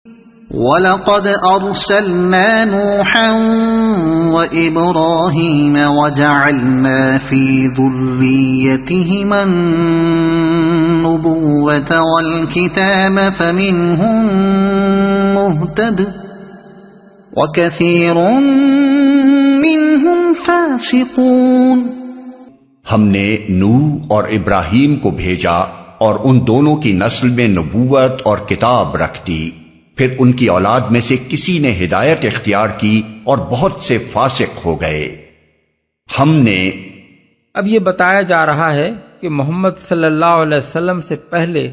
وَلَقَدْ أَرْسَلْنَا نُوحًا وَإِبْرَاهِيمَ وَجَعَلْنَا فِي ذُرِّيَّتِهِمَا النُّبُوَّةَ وَالْكِتَابَ فَمِنْهُم مُّهْتَدٍ وَكَثِيرٌ مِّنْهُمْ فَاسِقُونَ۔ ہم نے نوح اور ابراہیم کو بھیجا اور ان دونوں کی نسل میں نبوت اور کتاب رکھ دی، پھر ان کی اولاد میں سے کسی نے ہدایت اختیار کی اور بہت سے فاسق ہو گئے۔ ہم نے اب یہ بتایا جا رہا ہے کہ محمد صلی اللہ علیہ وسلم سے پہلے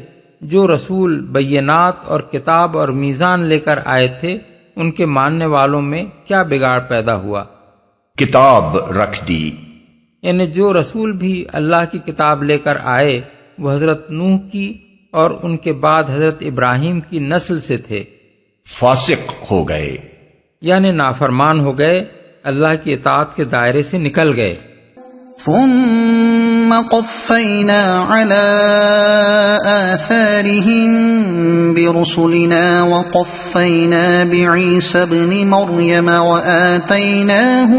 جو رسول بینات اور کتاب اور میزان لے کر آئے تھے ان کے ماننے والوں میں کیا بگاڑ پیدا ہوا؟ کتاب رکھ دی، یعنی جو رسول بھی اللہ کی کتاب لے کر آئے وہ حضرت نوح کی اور ان کے بعد حضرت ابراہیم کی نسل سے تھے، فاسق ہو گئے یعنی نافرمان ہو گئے، اللہ کی اطاعت کے دائرے سے نکل گئے۔ ثم قفینا علی آثارهم برسلنا وقفینا بعیسی ابن مریم وآتيناه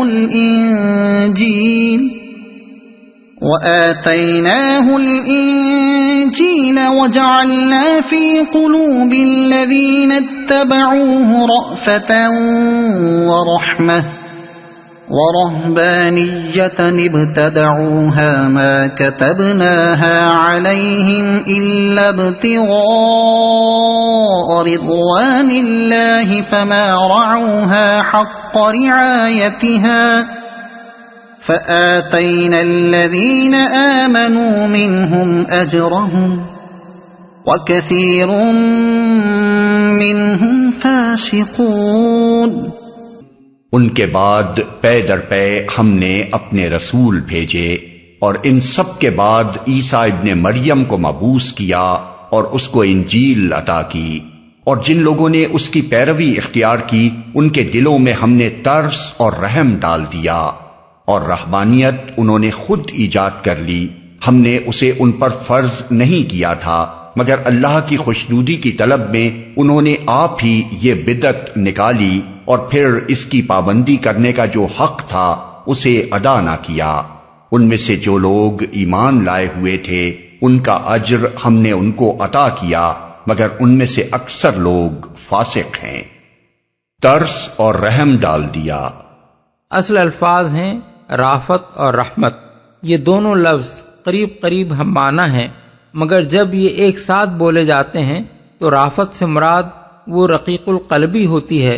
الإنجيل وجعلنا في قلوب الذين اتبعوه رأفة ورحمة ورهبانية ابتدعوها ما كتبناها عليهم إلا ابتغاء رضوان الله فما رعوها حق رعايتها فآتينا الذين آمنوا منهم أجرهم وكثير منهم فاسقون۔ ان کے بعد پے در پے ہم نے اپنے رسول بھیجے اور ان سب کے بعد عیسیٰ ابن مریم کو مبعوث کیا اور اس کو انجیل عطا کی، اور جن لوگوں نے اس کی پیروی اختیار کی ان کے دلوں میں ہم نے ترس اور رحم ڈال دیا، اور رہبانیت انہوں نے خود ایجاد کر لی، ہم نے اسے ان پر فرض نہیں کیا تھا مگر اللہ کی خوشنودی کی طلب میں انہوں نے آپ ہی یہ بدعت نکالی اور پھر اس کی پابندی کرنے کا جو حق تھا اسے ادا نہ کیا۔ ان میں سے جو لوگ ایمان لائے ہوئے تھے ان کا اجر ہم نے ان کو عطا کیا مگر ان میں سے اکثر لوگ فاسق ہیں۔ ترس اور رحم ڈال دیا، اصل الفاظ ہیں رافت اور رحمت، یہ دونوں لفظ قریب قریب ہم معنی ہیں، مگر جب یہ ایک ساتھ بولے جاتے ہیں تو رافت سے مراد وہ رقیق القلبی ہوتی ہے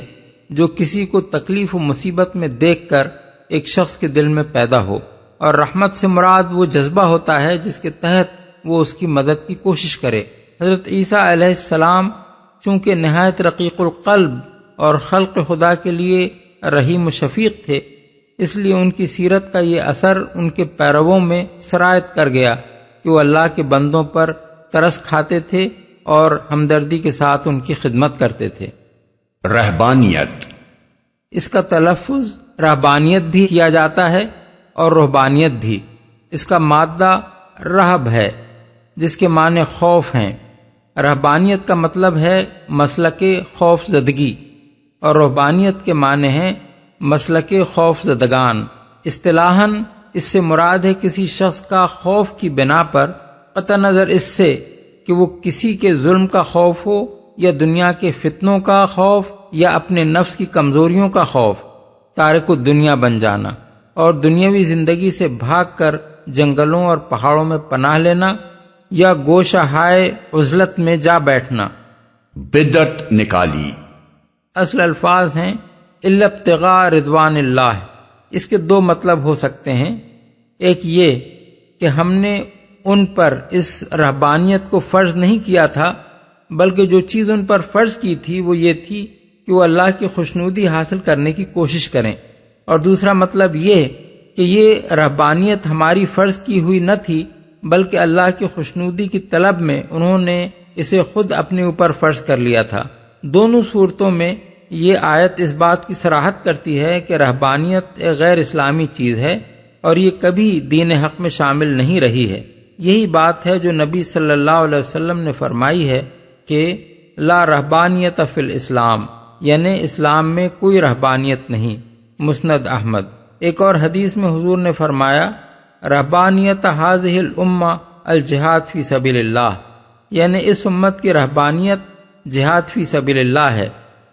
جو کسی کو تکلیف و مصیبت میں دیکھ کر ایک شخص کے دل میں پیدا ہو، اور رحمت سے مراد وہ جذبہ ہوتا ہے جس کے تحت وہ اس کی مدد کی کوشش کرے۔ حضرت عیسیٰ علیہ السلام چونکہ نہایت رقیق القلب اور خلق خدا کے لیے رحیم و شفیق تھے، اس لیے ان کی سیرت کا یہ اثر ان کے پیرووں میں سرایت کر گیا کہ وہ اللہ کے بندوں پر ترس کھاتے تھے اور ہمدردی کے ساتھ ان کی خدمت کرتے تھے۔ رہبانیت، اس کا تلفظ رہبانیت بھی کیا جاتا ہے اور رہبانیت بھی، اس کا مادہ رہب ہے جس کے معنی خوف ہیں۔ رہبانیت کا مطلب ہے مسلک خوف زدگی اور رہبانیت کے معنی ہیں مسلک خوف زدگان۔ اصطلاحاً اس سے مراد ہے کسی شخص کا خوف کی بنا پر، قطع نظر اس سے کہ وہ کسی کے ظلم کا خوف ہو یا دنیا کے فتنوں کا خوف یا اپنے نفس کی کمزوریوں کا خوف، تارک الدنیا بن جانا اور دنیاوی زندگی سے بھاگ کر جنگلوں اور پہاڑوں میں پناہ لینا یا گوشہ ہائے عزلت میں جا بیٹھنا۔ بدعت نکالی، اصل الفاظ ہیں الا ابتغاء رضوان اللہ۔ اس کے دو مطلب ہو سکتے ہیں، ایک یہ کہ ہم نے ان پر اس رہبانیت کو فرض نہیں کیا تھا بلکہ جو چیز ان پر فرض کی تھی وہ یہ تھی کہ وہ اللہ کی خوشنودی حاصل کرنے کی کوشش کریں، اور دوسرا مطلب یہ کہ یہ رہبانیت ہماری فرض کی ہوئی نہ تھی بلکہ اللہ کی خوشنودی کی طلب میں انہوں نے اسے خود اپنے اوپر فرض کر لیا تھا۔ دونوں صورتوں میں یہ آیت اس بات کی صراحت کرتی ہے کہ رہبانیت ایک غیر اسلامی چیز ہے اور یہ کبھی دین حق میں شامل نہیں رہی ہے۔ یہی بات ہے جو نبی صلی اللہ علیہ وسلم نے فرمائی ہے کہ لا رہبانیت فی الاسلام، یعنی اسلام میں کوئی رہبانیت نہیں۔ مسند احمد۔ ایک اور حدیث میں حضور نے فرمایا رہبانیت ھذہ الامہ الجہاد فی سبیل اللہ، یعنی اس امت کی رہبانیت جہاد فی سبیل اللہ ہے۔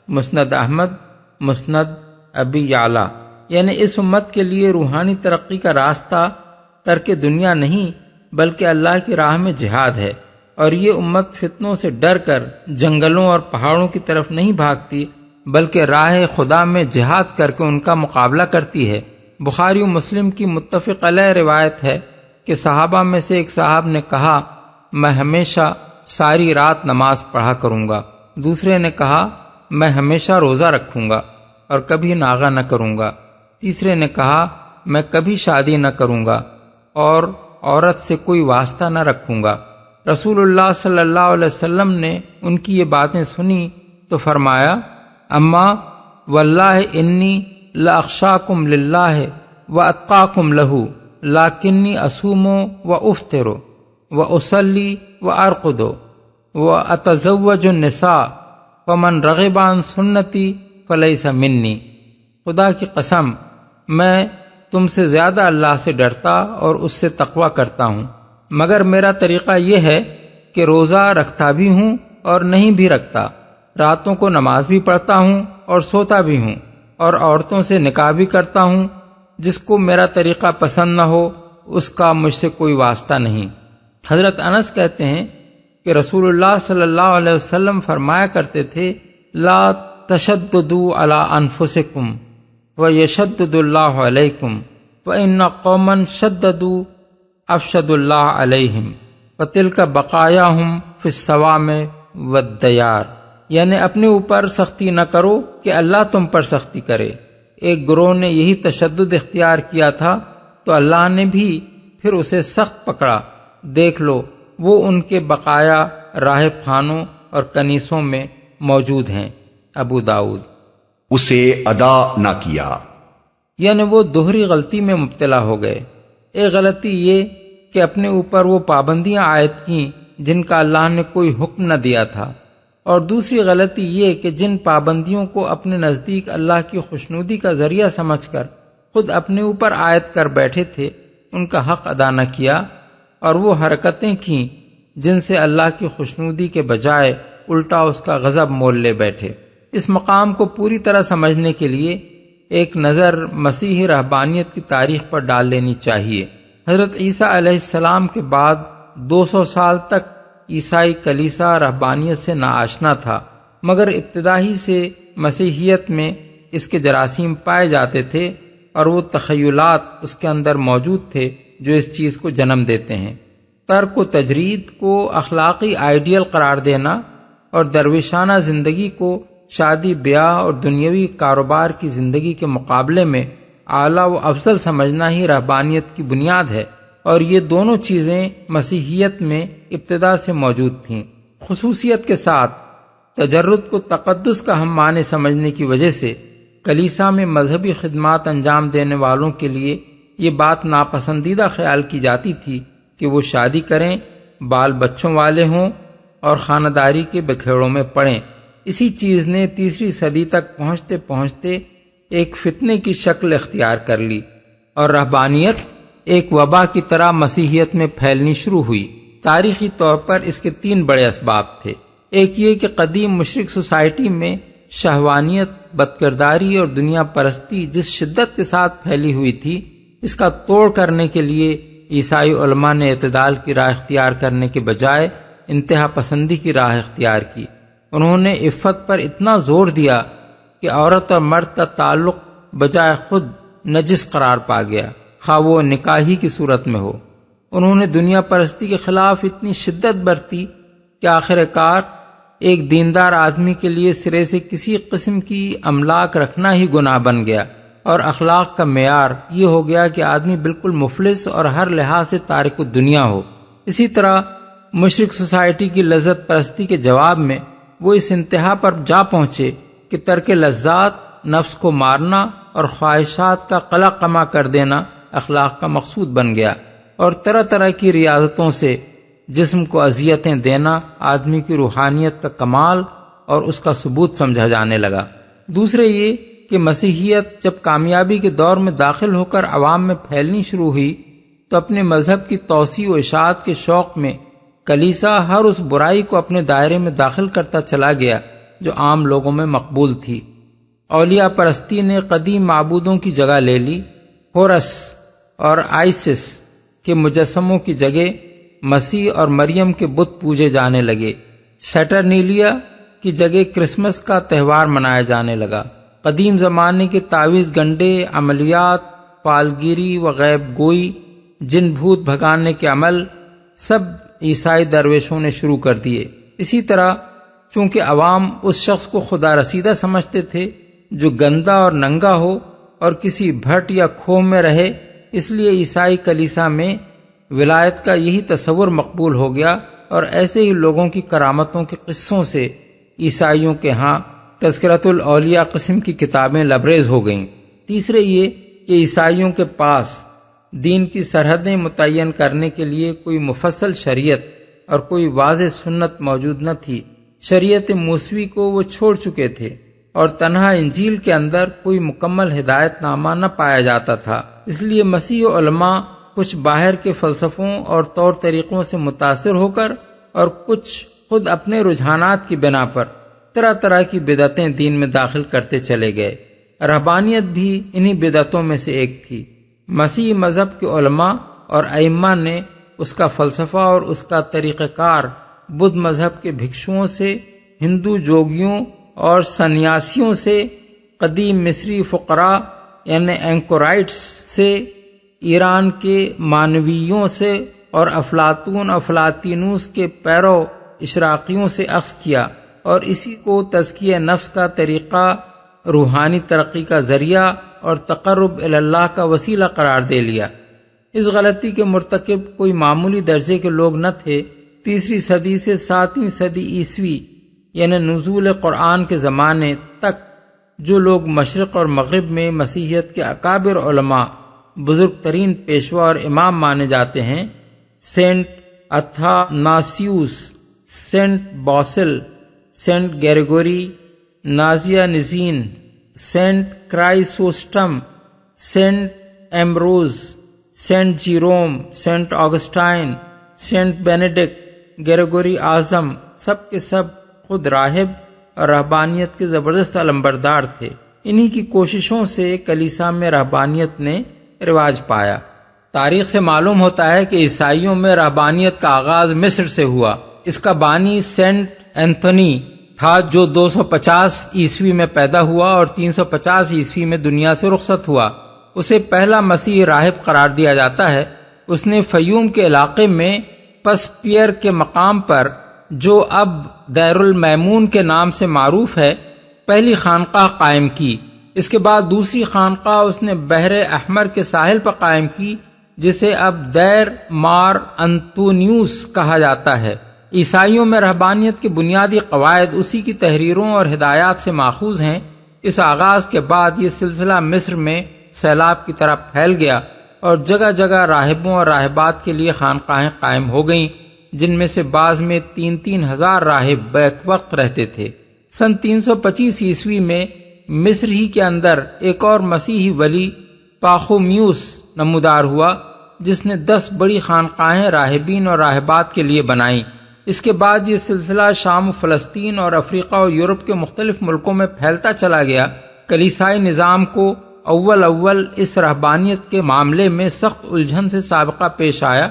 مسند احمد، مسند ابی یعلا، یعنی اس امت کے لیے روحانی ترقی کا راستہ ترک دنیا نہیں بلکہ اللہ کی راہ میں جہاد ہے، اور یہ امت فتنوں سے ڈر کر جنگلوں اور پہاڑوں کی طرف نہیں بھاگتی بلکہ راہ خدا میں جہاد کر کے ان کا مقابلہ کرتی ہے۔ بخاری و مسلم کی متفق علیہ روایت ہے کہ صحابہ میں سے ایک صاحب نے کہا میں ہمیشہ ساری رات نماز پڑھا کروں گا، دوسرے نے کہا میں ہمیشہ روزہ رکھوں گا اور کبھی ناغہ نہ کروں گا، تیسرے نے کہا میں کبھی شادی نہ کروں گا اور عورت سے کوئی واسطہ نہ رکھوں گا۔ رسول اللہ صلی اللہ علیہ وسلم نے ان کی یہ باتیں سنی تو فرمایا اما واللہ انی لاخشاکم للہ واتقاکم لہ لیکنی اصوم وافطر واصلی وارقد واتزوج النساء فمن رغب عن سنتی فلیس منی۔ خدا کی قسم میں تم سے زیادہ اللہ سے ڈرتا اور اس سے تقوی کرتا ہوں، مگر میرا طریقہ یہ ہے کہ روزہ رکھتا بھی ہوں اور نہیں بھی رکھتا، راتوں کو نماز بھی پڑھتا ہوں اور سوتا بھی ہوں، اور عورتوں سے نکاح بھی کرتا ہوں۔ جس کو میرا طریقہ پسند نہ ہو اس کا مجھ سے کوئی واسطہ نہیں۔ حضرت انس کہتے ہیں کہ رسول اللہ صلی اللہ علیہ وسلم فرمایا کرتے تھے لا تشددوا علی انفسکم ویشدد اللہ علیکم فإن قوما شددوا افشد اللہ علیہم وتلک بقایاہم فی الصوامع والدیار، یعنی اپنے اوپر سختی نہ کرو کہ اللہ تم پر سختی کرے۔ ایک گروہ نے یہی تشدد اختیار کیا تھا تو اللہ نے بھی پھر اسے سخت پکڑا، دیکھ لو وہ ان کے بقایا راہب خانوں اور کنیسوں میں موجود ہیں۔ ابو داؤد۔ اسے ادا نہ کیا، یعنی وہ دوہری غلطی میں مبتلا ہو گئے۔ ایک غلطی یہ کہ اپنے اوپر وہ پابندیاں عائد کیں جن کا اللہ نے کوئی حکم نہ دیا تھا، اور دوسری غلطی یہ کہ جن پابندیوں کو اپنے نزدیک اللہ کی خوشنودی کا ذریعہ سمجھ کر خود اپنے اوپر عائد کر بیٹھے تھے ان کا حق ادا نہ کیا، اور وہ حرکتیں کیں جن سے اللہ کی خوشنودی کے بجائے الٹا اس کا غضب مول لے بیٹھے۔ اس مقام کو پوری طرح سمجھنے کے لیے ایک نظر مسیحی رہبانیت کی تاریخ پر ڈال لینی چاہیے۔ حضرت عیسیٰ علیہ السلام کے بعد 200 سال تک عیسائی کلیسا رہبانیت سے ناآشنا تھا، مگر ابتدائی سے مسیحیت میں اس کے جراثیم پائے جاتے تھے اور وہ تخیلات اس کے اندر موجود تھے جو اس چیز کو جنم دیتے ہیں۔ ترک و تجرید کو اخلاقی آئیڈیل قرار دینا اور درویشانہ زندگی کو شادی بیاہ اور دنیاوی کاروبار کی زندگی کے مقابلے میں اعلیٰ و افضل سمجھنا ہی رہبانیت کی بنیاد ہے، اور یہ دونوں چیزیں مسیحیت میں ابتدا سے موجود تھیں۔ خصوصیت کے ساتھ تجرد کو تقدس کا ہم معنی سمجھنے کی وجہ سے کلیسا میں مذہبی خدمات انجام دینے والوں کے لیے یہ بات ناپسندیدہ خیال کی جاتی تھی کہ وہ شادی کریں، بال بچوں والے ہوں اور خانہ داری کے بکھیڑوں میں پڑیں۔ اسی چیز نے 3 صدی تک پہنچتے پہنچتے ایک فتنے کی شکل اختیار کر لی اور رہبانیت ایک وبا کی طرح مسیحیت میں پھیلنی شروع ہوئی۔ تاریخی طور پر اس کے 3 بڑے اسباب تھے۔ ایک یہ کہ قدیم مشرک سوسائٹی میں شہوانیت، بدکرداری اور دنیا پرستی جس شدت کے ساتھ پھیلی ہوئی تھی، اس کا توڑ کرنے کے لیے عیسائی علماء نے اعتدال کی راہ اختیار کرنے کے بجائے انتہا پسندی کی راہ اختیار کی۔ انہوں نے عفت پر اتنا زور دیا کہ عورت اور مرد کا تعلق بجائے خود نجس قرار پا گیا، خواہ وہ نکاحی کی صورت میں ہو۔ انہوں نے دنیا پرستی کے خلاف اتنی شدت برتی کہ آخر کار ایک دیندار آدمی کے لیے سرے سے کسی قسم کی املاک رکھنا ہی گناہ بن گیا، اور اخلاق کا معیار یہ ہو گیا کہ آدمی بالکل مفلس اور ہر لحاظ سے تارک الدنیا ہو۔ اسی طرح مشرک سوسائٹی کی لذت پرستی کے جواب میں وہ اس انتہا پر جا پہنچے کہ ترک لذات، نفس کو مارنا اور خواہشات کا قلع قمع کر دینا اخلاق کا مقصود بن گیا، اور طرح طرح کی ریاضتوں سے جسم کو اذیتیں دینا آدمی کی روحانیت کا کمال اور اس کا ثبوت سمجھا جانے لگا۔ دوسرے یہ کہ مسیحیت جب کامیابی کے دور میں داخل ہو کر عوام میں پھیلنی شروع ہوئی تو اپنے مذہب کی توسیع و اشاعت کے شوق میں کلیسا ہر اس برائی کو اپنے دائرے میں داخل کرتا چلا گیا جو عام لوگوں میں مقبول تھی۔ اولیاء پرستی نے قدیم معبودوں کی جگہ لے لی۔ ہورس اور آئسس کے مجسموں کی جگہ مسیح اور مریم کے بت پوجے جانے لگے۔ سیٹرنیلیا کی جگہ کرسمس کا تہوار منایا جانے لگا۔ قدیم زمانے کے تعویذ گنڈے، عملیات، فالگیری و غیب گوئی، جن بھوت بھگانے کے عمل سب عیسائی درویشوں نے شروع کر دیے۔ اسی طرح چونکہ عوام اس شخص کو خدا رسیدہ سمجھتے تھے جو گندا اور ننگا ہو اور کسی بھٹ یا کھوہ میں رہے، اس لیے عیسائی کلیسا میں ولایت کا یہی تصور مقبول ہو گیا، اور ایسے ہی لوگوں کی کرامتوں کے قصوں سے عیسائیوں کے ہاں تذکرۃ الاولیاء قسم کی کتابیں لبریز ہو گئیں۔ تیسرے یہ کہ عیسائیوں کے پاس دین کی سرحدیں متعین کرنے کے لیے کوئی مفصل شریعت اور کوئی واضح سنت موجود نہ تھی۔ شریعت موسوی کو وہ چھوڑ چکے تھے اور تنہا انجیل کے اندر کوئی مکمل ہدایت نامہ نہ پایا جاتا تھا۔ اس لیے مسیح علماء کچھ باہر کے فلسفوں اور طور طریقوں سے متاثر ہو کر اور کچھ خود اپنے رجحانات کی بنا پر طرح طرح کی بدعتیں دین میں داخل کرتے چلے گئے۔ رہبانیت بھی انہی بدعتوں میں سے ایک تھی۔ مسیح مذہب کے علماء اور ائمہ نے اس کا فلسفہ اور اس کا طریقہ کار بدھ مذہب کے بھکشوؤں سے، ہندو جوگیوں اور سنیاسیوں سے، قدیم مصری فقراء یعنی اینکورائٹس سے، ایران کے مانویوں سے اور افلاطون اور فلاطینوس کے پیرو اشراقیوں سے اخذ کیا، اور اسی کو تزکیہ نفس کا طریقہ، روحانی ترقی کا ذریعہ اور تقرب الی اللہ کا وسیلہ قرار دے لیا۔ اس غلطی کے مرتکب کوئی معمولی درجے کے لوگ نہ تھے۔ 3 صدی سے 7ویں صدی عیسوی یعنی نزول قرآن کے زمانے تک جو لوگ مشرق اور مغرب میں مسیحیت کے اکابر علماء، بزرگ ترین پیشوا اور امام مانے جاتے ہیں، saint Athanasius, saint Basil, saint Gregory Nazianzen, saint Chrysostom, saint Ambrose, saint Jerome, saint Augustine, saint Benedict, Gregory اعظم، سب کے سب خود راہب اور رہبانیت کے زبردست علمبردار تھے۔ انہی کی کوششوں سے کلیسا میں رہبانیت نے رواج پایا۔ تاریخ سے معلوم ہوتا ہے کہ عیسائیوں میں رہبانیت کا آغاز مصر سے ہوا۔ اس کا بانی سینٹ اینتھونی تھا جو 250 عیسوی میں پیدا ہوا اور 350 عیسوی میں دنیا سے رخصت ہوا۔ اسے پہلا مسیحی راہب قرار دیا جاتا ہے۔ اس نے فیوم کے علاقے میں پس پیئر کے مقام پر، جو اب دیر المیمون کے نام سے معروف ہے، پہلی خانقاہ قائم کی۔ اس کے بعد دوسری خانقاہ اس نے بحر احمر کے ساحل پر قائم کی، جسے اب دیر مار انتونیوس کہا جاتا ہے۔ عیسائیوں میں رہبانیت کے بنیادی قواعد اسی کی تحریروں اور ہدایات سے ماخوذ ہیں۔ اس آغاز کے بعد یہ سلسلہ مصر میں سیلاب کی طرح پھیل گیا اور جگہ جگہ راہبوں اور راہبات کے لیے خانقاہیں قائم ہو گئیں، جن میں سے بعض میں 3-3 ہزار راہب بیک وقت رہتے تھے۔ سن 325 عیسوی میں مصر ہی کے اندر ایک اور مسیحی ولی پاخومیوس نمودار ہوا، جس نے 10 بڑی خانقاہیں راہبین اور راہبات کے لیے بنائیں۔ اس کے بعد یہ سلسلہ شام و فلسطین اور افریقہ اور یورپ کے مختلف ملکوں میں پھیلتا چلا گیا۔ کلیسائی نظام کو اول اس رہبانیت کے معاملے میں سخت الجھن سے سابقہ پیش آیا،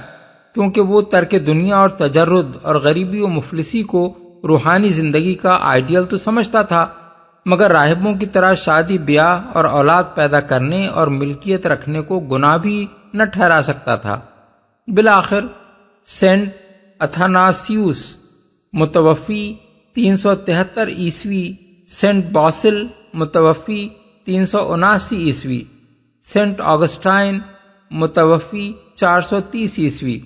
کیونکہ وہ ترک دنیا اور تجرد اور غریبی و مفلسی کو روحانی زندگی کا آئیڈیل تو سمجھتا تھا، مگر راہبوں کی طرح شادی بیاہ اور اولاد پیدا کرنے اور ملکیت رکھنے کو گناہ بھی نہ ٹھہرا سکتا تھا۔ بالآخر سینٹ اتھاناسیوس متوفی 373 عیسوی، سینٹ باسل متوفی 379 عیسوی، سینٹ آگسٹائن متوفی 430 عیسوی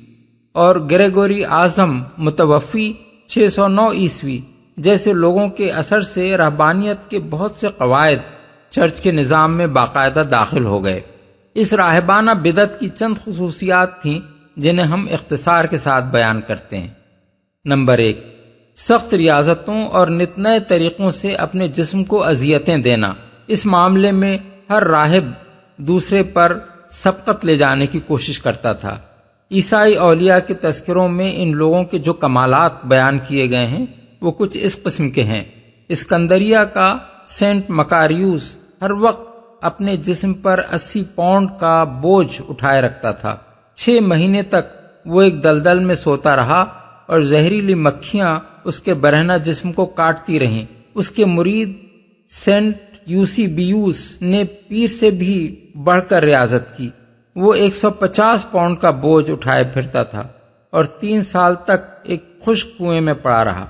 اور گریگوری اعظم متوفی 609 عیسوی جیسے لوگوں کے اثر سے رہبانیت کے بہت سے قواعد چرچ کے نظام میں باقاعدہ داخل ہو گئے۔ اس راہبانہ بدعت کی چند خصوصیات تھیں جنہیں ہم اختصار کے ساتھ بیان کرتے ہیں۔ نمبر 1، سخت ریاضتوں اور نت نئے طریقوں سے اپنے جسم کو اذیتیں دینا۔ اس معاملے میں ہر راہب دوسرے پر سبقت لے جانے کی کوشش کرتا تھا۔ عیسائی اولیاء کے تذکروں میں ان لوگوں کے جو کمالات بیان کیے گئے ہیں وہ کچھ اس قسم کے ہیں۔ اسکندریہ کا سینٹ مکاریوس ہر وقت اپنے جسم پر 80 پاؤنڈ کا بوجھ اٹھائے رکھتا تھا۔ 6 مہینے تک وہ ایک دلدل میں سوتا رہا اور زہریلی مکھیاں اس کے برہنہ جسم کو کاٹتی رہیں۔ اس کے مرید سینٹ یوسیبیوس نے پیر سے بھی بڑھ کر ریاضت کی۔ وہ 150 پاؤنڈ کا بوجھ اٹھائے پھرتا تھا اور 3 سال تک ایک خشک کنویں میں پڑا رہا۔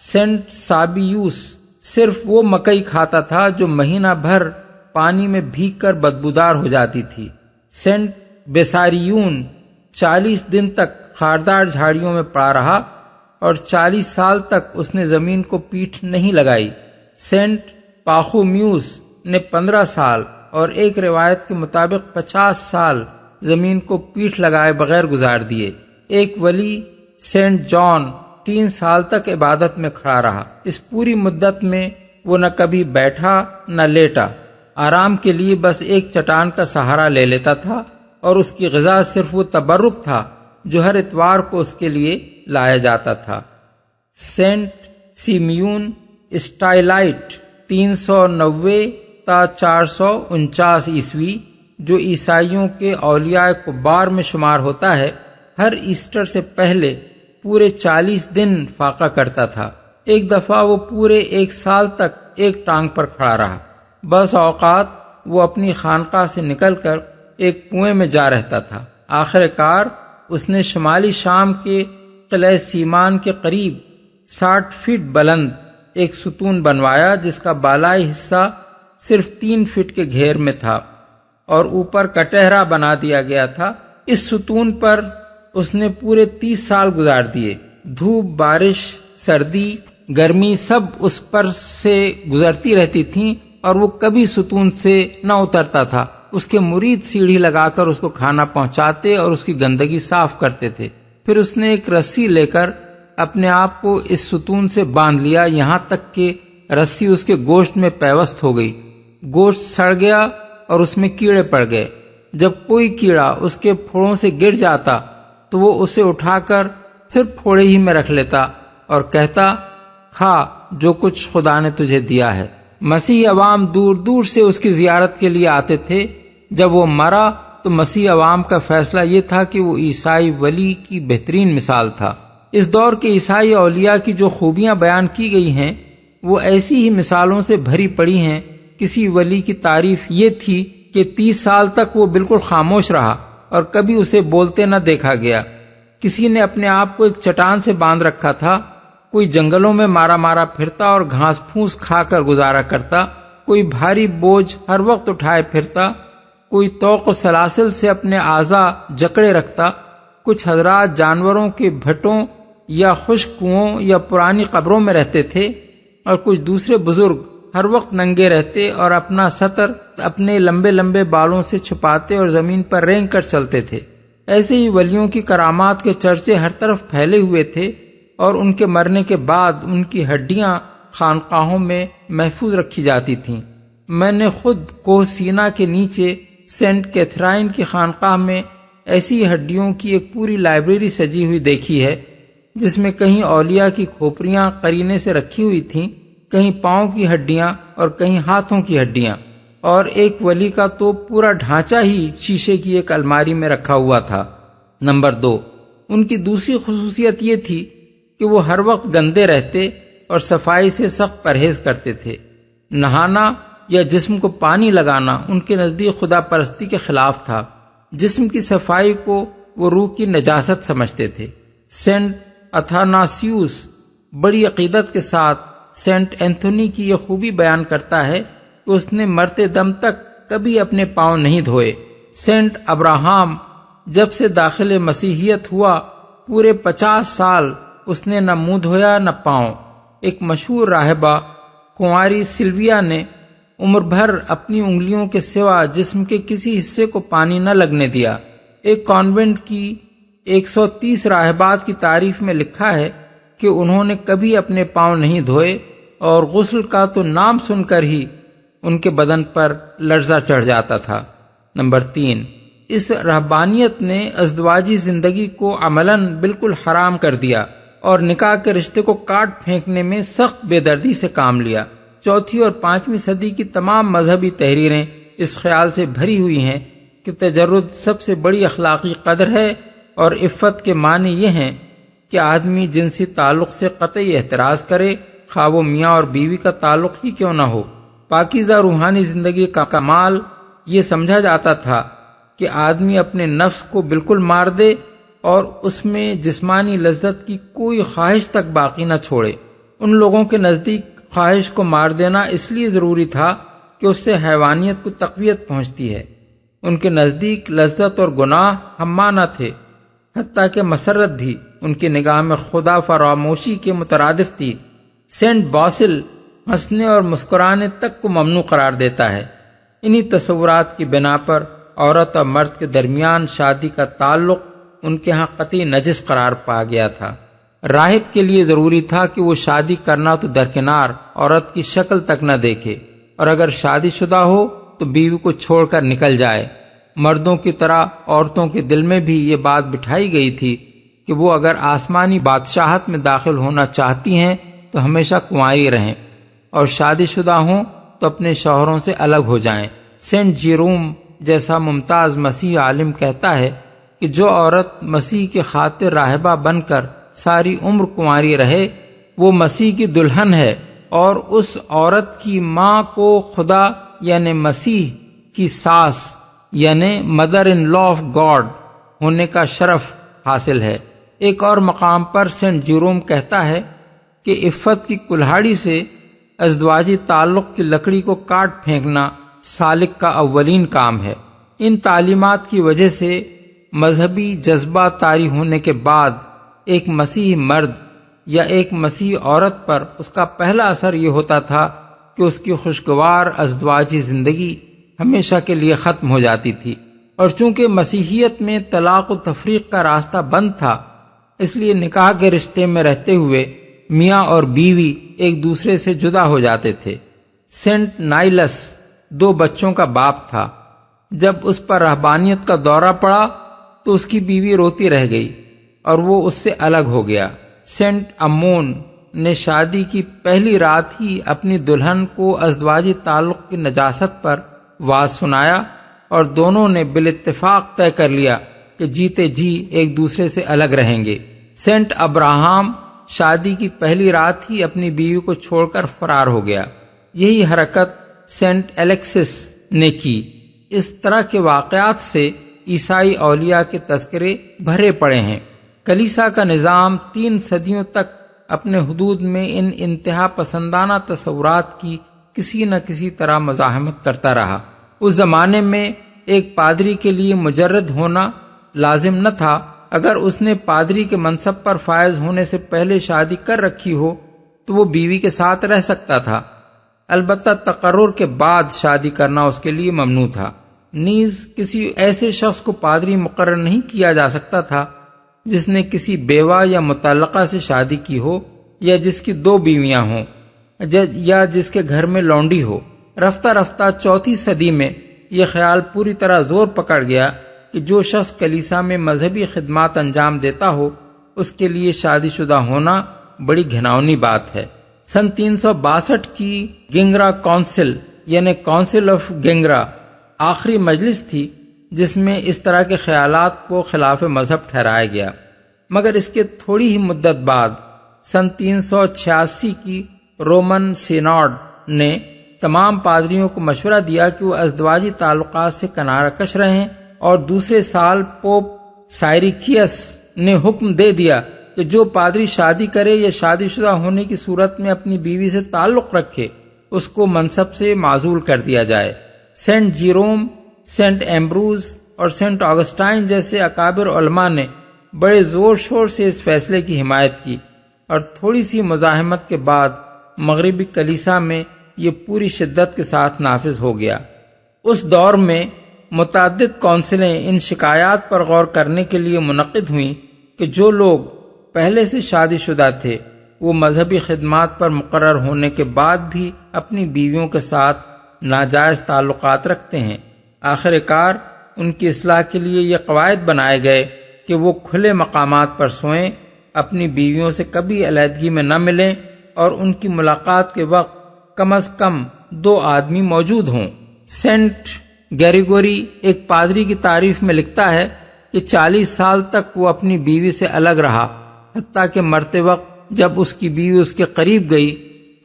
سینٹ سابیوس صرف وہ مکئی کھاتا تھا جو مہینہ بھر پانی میں بھیگ کر بدبودار ہو جاتی تھی۔ سینٹ بیساریون 40 دن تک خاردار جھاڑیوں میں پڑا رہا اور 40 سال تک اس نے زمین کو پیٹھ نہیں لگائی۔ سینٹ پاخومیوس نے 15 سال اور ایک روایت کے مطابق 50 سال زمین کو پیٹھ لگائے بغیر گزار دیے۔ ایک ولی سینٹ جان 3 سال تک عبادت میں کھڑا رہا۔ اس پوری مدت میں وہ نہ کبھی بیٹھا نہ لیٹا، آرام کے لیے بس ایک چٹان کا سہارا لے لیتا تھا اور اس کی غذا صرف وہ تبرک تھا جو ہر اتوار کو اس کے لیے لایا جاتا تھا۔ سینٹ سیمیون اسٹائلائٹ 390 تا 449 عیسوی، جو عیسائیوں کے اولیاء کبار میں شمار ہوتا ہے، ہر ایسٹر سے پہلے پورے 40 دن فاقہ کرتا تھا۔ ایک دفعہ وہ پورے 1 سال تک ایک ٹانگ پر کھڑا رہا۔ بعض اوقات وہ اپنی خانقاہ سے نکل کر ایک کنویں میں جا رہتا تھا۔ آخر کار اس نے شمالی شام کے قلعہ سیمان کے قریب 60 فٹ بلند ایک ستون بنوایا جس کا بالائی حصہ صرف 3 فٹ کے گھیر میں تھا اور اوپر کٹہرا بنا دیا گیا تھا۔ اس ستون پر اس نے پورے 30 سال گزار دیے۔ دھوپ، بارش، سردی، گرمی سب اس پر سے گزرتی رہتی تھیں اور وہ کبھی ستون سے نہ اترتا تھا۔ اس کے مرید سیڑھی لگا کر اس کو کھانا پہنچاتے اور اس کی گندگی صاف کرتے تھے۔ پھر اس نے ایک رسی لے کر اپنے آپ کو اس ستون سے باندھ لیا، یہاں تک کہ رسی اس کے گوشت میں پیوست ہو گئی۔ گوشت سڑ گیا اور اس میں کیڑے پڑ گئے۔ جب کوئی کیڑا اس کے پھوڑوں سے گر جاتا تو وہ اسے اٹھا کر پھر پھوڑے ہی میں رکھ لیتا اور کہتا، کھا جو کچھ خدا نے تجھے دیا ہے۔ مسیحی عوام دور دور سے اس کی زیارت کے لیے آتے تھے۔ جب وہ مرا تو مسیحی عوام کا فیصلہ یہ تھا کہ وہ عیسائی ولی کی بہترین مثال تھا۔ اس دور کے عیسائی اولیاء کی جو خوبیاں بیان کی گئی ہیں وہ ایسی ہی مثالوں سے بھری پڑی ہیں۔ کسی ولی کی تعریف یہ تھی کہ 30 سال تک وہ بالکل خاموش رہا اور کبھی اسے بولتے نہ دیکھا گیا۔ کسی نے اپنے آپ کو ایک چٹان سے باندھ رکھا تھا، کوئی جنگلوں میں مارا مارا پھرتا اور گھاس پھوس کھا کر گزارا کرتا، کوئی بھاری بوجھ ہر وقت اٹھائے پھرتا، کوئی طوق و سلاسل سے اپنے اعضاء جکڑے رکھتا۔ کچھ حضرات جانوروں کے بھٹوں یا خشک کنووں یا پرانی قبروں میں رہتے تھے اور کچھ دوسرے بزرگ ہر وقت ننگے رہتے اور اپنا سطر اپنے لمبے لمبے بالوں سے چھپاتے اور زمین پر رینگ کر چلتے تھے۔ ایسے ہی ولیوں کی کرامات کے چرچے ہر طرف پھیلے ہوئے تھے اور ان کے مرنے کے بعد ان کی ہڈیاں خانقاہوں میں محفوظ رکھی جاتی تھیں۔ میں نے خود کوہ سینا کے نیچے سینٹ کیتھرائن کی خانقاہ میں ایسی ہڈیوں کی ایک پوری لائبریری سجی ہوئی دیکھی ہے، جس میں کہیں اولیاء کی کھوپڑیاں قرینے سے رکھی ہوئی تھیں، کہیں پاؤں کی ہڈیاں اور کہیں ہاتھوں کی ہڈیاں، اور ایک ولی کا تو پورا ڈھانچہ ہی شیشے کی ایک الماری میں رکھا ہوا تھا۔ نمبر 2، ان کی دوسری خصوصیت یہ تھی کہ وہ ہر وقت گندے رہتے اور صفائی سے سخت پرہیز کرتے تھے۔ نہانا یا جسم کو پانی لگانا ان کے نزدیک خدا پرستی کے خلاف تھا۔ جسم کی صفائی کو وہ روح کی نجاست سمجھتے تھے۔ سینٹ اتھاناسیوس بڑی عقیدت کے ساتھ سینٹ اینتھونی کی یہ خوبی بیان کرتا ہے کہ اس نے مرتے دم تک کبھی اپنے پاؤں نہیں دھوئے۔ سینٹ ابراہام جب سے داخل مسیحیت ہوا پورے 50 سال اس نے نہ منہ دھویا نہ پاؤں۔ ایک مشہور راہبہ کنواری سلویا نے عمر بھر اپنی انگلیوں کے سوا جسم کے کسی حصے کو پانی نہ لگنے دیا۔ ایک کانوینٹ کی 130 راہبات کی تعریف میں لکھا ہے کہ انہوں نے کبھی اپنے پاؤں نہیں دھوئے اور غسل کا تو نام سن کر ہی ان کے بدن پر لرزہ چڑھ جاتا تھا۔ نمبر 3، اس رہبانیت نے ازدواجی زندگی کو عملاً بالکل حرام کر دیا اور نکاح کے رشتے کو کاٹ پھینکنے میں سخت بے دردی سے کام لیا۔ 4 اور 5ویں صدی کی تمام مذہبی تحریریں اس خیال سے بھری ہوئی ہیں کہ تجرد سب سے بڑی اخلاقی قدر ہے اور عفت کے معنی یہ ہیں کہ آدمی جنسی تعلق سے قطعی احتراز کرے، خواہ وہ میاں اور بیوی کا تعلق ہی کیوں نہ ہو۔ پاکیزہ روحانی زندگی کا کمال یہ سمجھا جاتا تھا کہ آدمی اپنے نفس کو بالکل مار دے اور اس میں جسمانی لذت کی کوئی خواہش تک باقی نہ چھوڑے۔ ان لوگوں کے نزدیک خواہش کو مار دینا اس لیے ضروری تھا کہ اس سے حیوانیت کو تقویت پہنچتی ہے۔ ان کے نزدیک لذت اور گناہ ہم معنی تھے، حتیٰ کہ مسرت بھی ان کی نگاہ میں خدا فراموشی کے مترادف تھی۔ سینٹ باسل ہنسنے اور مسکرانے تک کو ممنوع قرار دیتا ہے۔ انہی تصورات کی بنا پر عورت اور مرد کے درمیان شادی کا تعلق ان کے ہاں قطعی نجس قرار پا گیا تھا۔ راہب کے لیے ضروری تھا کہ وہ شادی کرنا تو درکنار عورت کی شکل تک نہ دیکھے، اور اگر شادی شدہ ہو تو بیوی کو چھوڑ کر نکل جائے۔ مردوں کی طرح عورتوں کے دل میں بھی یہ بات بٹھائی گئی تھی کہ وہ اگر آسمانی بادشاہت میں داخل ہونا چاہتی ہیں تو ہمیشہ کنواری رہیں، اور شادی شدہ ہوں تو اپنے شوہروں سے الگ ہو جائیں۔ سینٹ جیروم جیسا ممتاز مسیح عالم کہتا ہے کہ جو عورت مسیح کی خاطر راہبہ بن کر ساری عمر کنواری رہے وہ مسیح کی دلہن ہے، اور اس عورت کی ماں کو خدا یعنی مسیح کی ساس یعنی mother in law of God ہونے کا شرف حاصل ہے۔ ایک اور مقام پر سینٹ جیروم کہتا ہے کہ عفت کی کلہاڑی سے ازدواجی تعلق کی لکڑی کو کاٹ پھینکنا سالک کا اولین کام ہے۔ ان تعلیمات کی وجہ سے مذہبی جذبہ طاری ہونے کے بعد ایک مسیحی مرد یا ایک مسیحی عورت پر اس کا پہلا اثر یہ ہوتا تھا کہ اس کی خوشگوار ازدواجی زندگی ہمیشہ کے لیے ختم ہو جاتی تھی، اور چونکہ مسیحیت میں طلاق و تفریق کا راستہ بند تھا اس لیے نکاح کے رشتے میں رہتے ہوئے میاں اور بیوی ایک دوسرے سے جدا ہو جاتے تھے۔ سینٹ نائلس 2 بچوں کا باپ تھا۔ جب اس پر رہبانیت کا دورہ پڑا تو اس کی بیوی روتی رہ گئی اور وہ اس سے الگ ہو گیا۔ سینٹ امون نے شادی کی پہلی رات ہی اپنی دلہن کو ازدواجی تعلق کی نجاست پر واعظ سنایا، اور دونوں نے بالاتفاق طے کر لیا کہ جیتے جی ایک دوسرے سے الگ رہیں گے۔ سینٹ ابراہم شادی کی پہلی رات ہی اپنی بیوی کو چھوڑ کر فرار ہو گیا۔ یہی حرکت سینٹ الیکسس نے کی۔ اس طرح کے واقعات سے عیسائی اولیاء کے تذکرے بھرے پڑے ہیں۔ کلیسا کا نظام 3 صدیوں تک اپنے حدود میں ان انتہا پسندانہ تصورات کی کسی نہ کسی طرح مزاحمت کرتا رہا۔ اس زمانے میں ایک پادری کے لیے مجرد ہونا لازم نہ تھا۔ اگر اس نے پادری کے منصب پر فائز ہونے سے پہلے شادی کر رکھی ہو تو وہ بیوی کے ساتھ رہ سکتا تھا، البتہ تقرر کے بعد شادی کرنا اس کے لیے ممنوع تھا۔ نیز کسی ایسے شخص کو پادری مقرر نہیں کیا جا سکتا تھا جس نے کسی بیوہ یا مطلقہ سے شادی کی ہو، یا جس کی 2 بیویاں ہوں، یا جس کے گھر میں لونڈی ہو۔ رفتہ رفتہ 4 صدی میں یہ خیال پوری طرح زور پکڑ گیا کہ جو شخص کلیسا میں مذہبی خدمات انجام دیتا ہو اس کے لیے شادی شدہ ہونا بڑی گھناؤنی بات ہے۔ سن 362 کی گنگرا کونسل یعنی کونسل آف گنگرا آخری مجلس تھی جس میں اس طرح کے خیالات کو خلاف مذہب ٹھہرایا گیا، مگر اس کے تھوڑی ہی مدت بعد سن 386 کی رومن سینوڈ نے تمام پادریوں کو مشورہ دیا کہ وہ ازدواجی تعلقات سے کنارہ کش رہیں، اور دوسرے سال پوپ سائریکیس نے حکم دے دیا کہ جو پادری شادی کرے یا شادی شدہ ہونے کی صورت میں اپنی بیوی سے تعلق رکھے اس کو منصب سے معزول کر دیا جائے۔ سینٹ جیروم، سینٹ ایمبروز اور سینٹ آگسٹائن جیسے اکابر علماء نے بڑے زور شور سے اس فیصلے کی حمایت کی، اور تھوڑی سی مزاحمت کے بعد مغربی کلیسا میں یہ پوری شدت کے ساتھ نافذ ہو گیا۔ اس دور میں متعدد کونسلیں ان شکایات پر غور کرنے کے لیے منعقد ہوئیں کہ جو لوگ پہلے سے شادی شدہ تھے وہ مذہبی خدمات پر مقرر ہونے کے بعد بھی اپنی بیویوں کے ساتھ ناجائز تعلقات رکھتے ہیں۔ آخر کار ان کی اصلاح کے لیے یہ قواعد بنائے گئے کہ وہ کھلے مقامات پر سوئیں، اپنی بیویوں سے کبھی علیحدگی میں نہ ملیں اور ان کی ملاقات کے وقت کم از کم 2 آدمی موجود ہوں۔ سینٹ گریگوری ایک پادری کی تعریف میں لکھتا ہے کہ 40 سال تک وہ اپنی بیوی سے الگ رہا، حتیٰ کہ مرتے وقت جب اس کی بیوی اس کے قریب گئی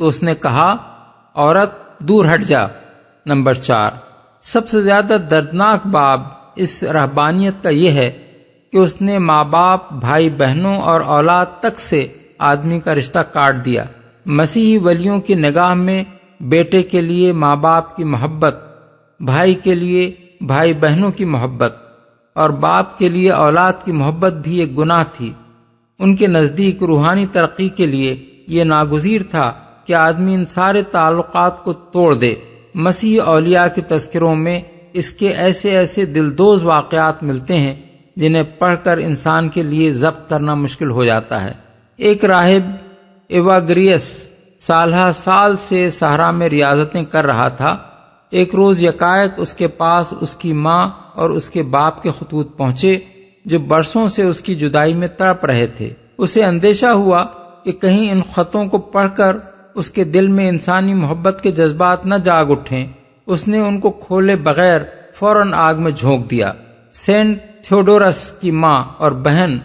تو اس نے کہا، عورت دور ہٹ جا۔ نمبر 4، سب سے زیادہ دردناک باب اس رہبانیت کا یہ ہے کہ اس نے ماں باپ، بھائی بہنوں اور اولاد تک سے آدمی کا رشتہ کاٹ دیا۔ مسیحی ولیوں کی نگاہ میں بیٹے کے لیے ماں باپ کی محبت، بھائی کے لیے بھائی بہنوں کی محبت اور باپ کے لیے اولاد کی محبت بھی ایک گناہ تھی۔ ان کے نزدیک روحانی ترقی کے لیے یہ ناگزیر تھا کہ آدمی ان سارے تعلقات کو توڑ دے۔ مسیحی اولیاء کے تذکروں میں اس کے ایسے ایسے دلدوز واقعات ملتے ہیں جنہیں پڑھ کر انسان کے لیے ضبط کرنا مشکل ہو جاتا ہے۔ ایک راہب ایواگریس سالہ سال سے صحرا میں ریاضتیں کر رہا تھا۔ ایک روز یکایک اس کے پاس اس کی ماں اور اس کے باپ کے خطوط پہنچے جو برسوں سے اس کی جدائی میں تڑپ رہے تھے۔ اسے اندیشہ ہوا کہ کہیں ان خطوں کو پڑھ کر اس کے دل میں انسانی محبت کے جذبات نہ جاگ اٹھیں۔ اس نے ان کو کھولے بغیر فوراً آگ میں جھونک دیا۔ سینٹ تھیوڈورس کی ماں اور بہن